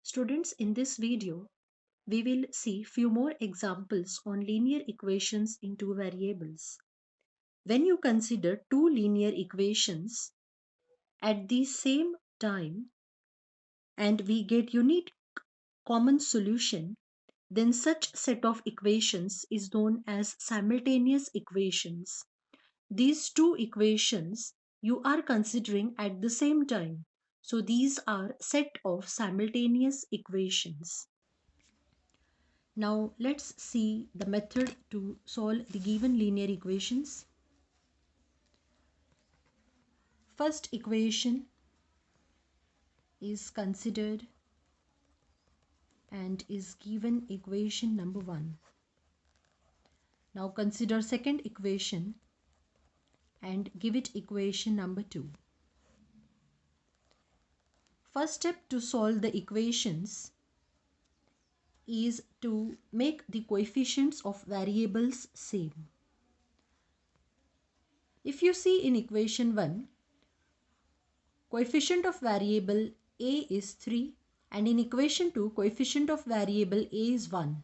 Students, in this video, we will see few more examples on linear equations in two variables. When you consider two linear equations at the same time and we get unique common solution, then such set of equations is known as simultaneous equations. These two equations you are considering at the same time. So these are set of simultaneous equations. Now let's see the method to solve the given linear equations. First equation is considered and is given equation number 1. Now consider second equation and give it equation number 2. First step to solve the equations is to make the coefficients of variables same. If you see in equation 1, coefficient of variable a is 3 and in equation 2 coefficient of variable a is 1.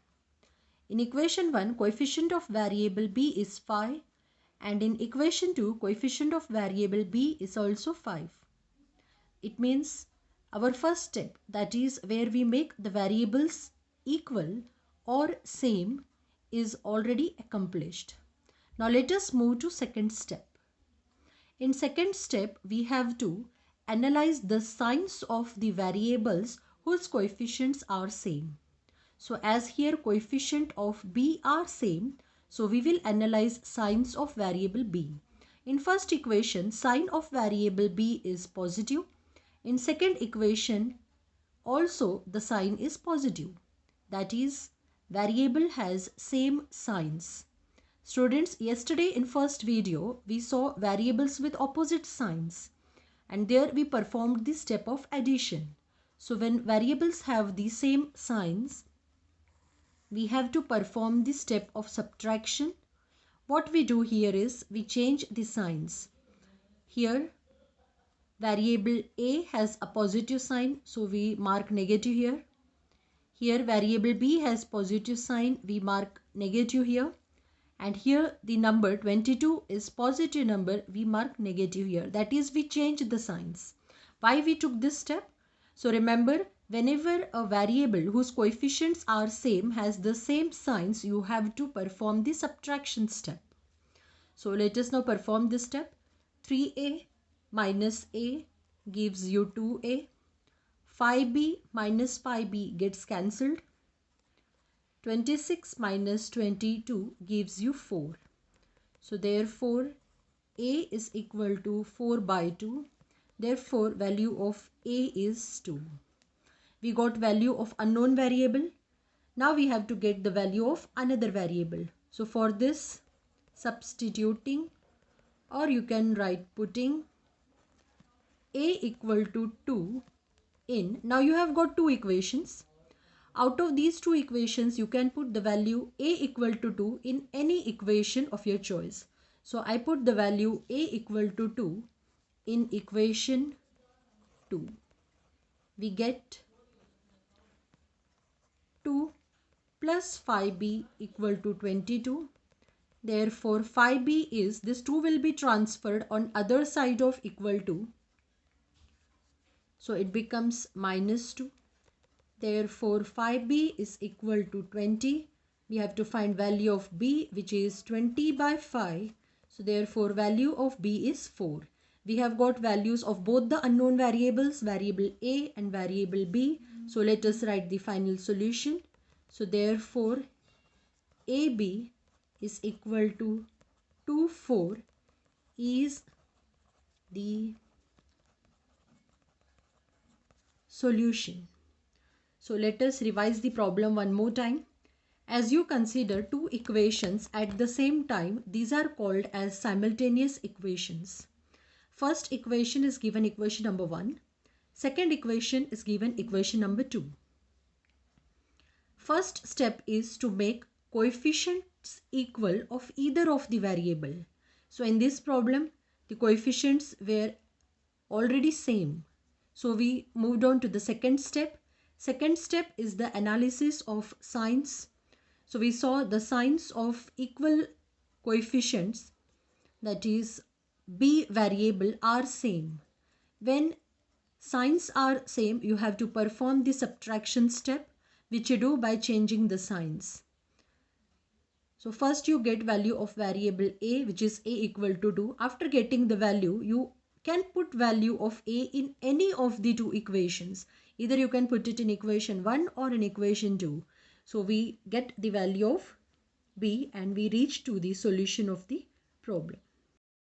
In equation 1 coefficient of variable b is 5 and in equation 2 coefficient of variable b is also 5. It means our first step, that is where we make the variables equal or same, is already accomplished. Now let us move to second step. In second step we have to analyze the signs of the variables whose coefficients are same. So as here coefficient of b are same, so we will analyze signs of variable b. In first equation sign of variable b is positive. In second equation also the sign is positive. That is variable has same signs. Students, yesterday in first video we saw variables with opposite signs and there we performed the step of addition. So when variables have the same signs, we have to perform the step of subtraction. What we do here is we change the signs. Here variable a has a positive sign, so we mark negative here. Here variable b has positive sign, we mark negative here. And here the number 22 is positive number, we mark negative here. That is, we change the signs. Why we took this step? So remember, whenever a variable whose coefficients are same has the same signs, you have to perform the subtraction step. So let us now perform this step. 3a minus a gives you 2a. 5b minus 5b gets cancelled. 26 minus 22 gives you 4. So therefore a is equal to 4 by 2. Therefore value of a is 2. We got value of unknown variable. Now we have to get the value of another variable. So for this, substituting, or you can write putting a equal to 2 in. Now you have got two equations. Out of these two equations, you can put the value a equal to 2 in any equation of your choice. So I put the value a equal to 2 in equation 2. We get 2 plus 5b equal to 22. Therefore 5b is, this 2 will be transferred on other side of equal to. So it becomes minus 2. Therefore 5b is equal to 20. We have to find value of b, which is 20 by 5. So therefore value of b is 4. We have got values of both the unknown variables, variable a and variable b. So let us write the final solution. So therefore ab is equal to 2, 4 is the solution. So let us revise the problem one more time. As you consider two equations at the same time, these are called as simultaneous equations. First equation is given equation number 1. Second equation is given equation number 2. First step is to make coefficients equal of either of the variable. So in this problem, the coefficients were already same. So we moved on to the second step. Second step is the analysis of signs. So we saw the signs of equal coefficients, that is b variable, are same. When signs are same, you have to perform the subtraction step, which you do by changing the signs. So first you get value of variable a, which is a equal to 2. After getting the value, you can put value of a in any of the two equations. Either you can put it in equation 1 or in equation 2. So we get the value of b and we reach to the solution of the problem.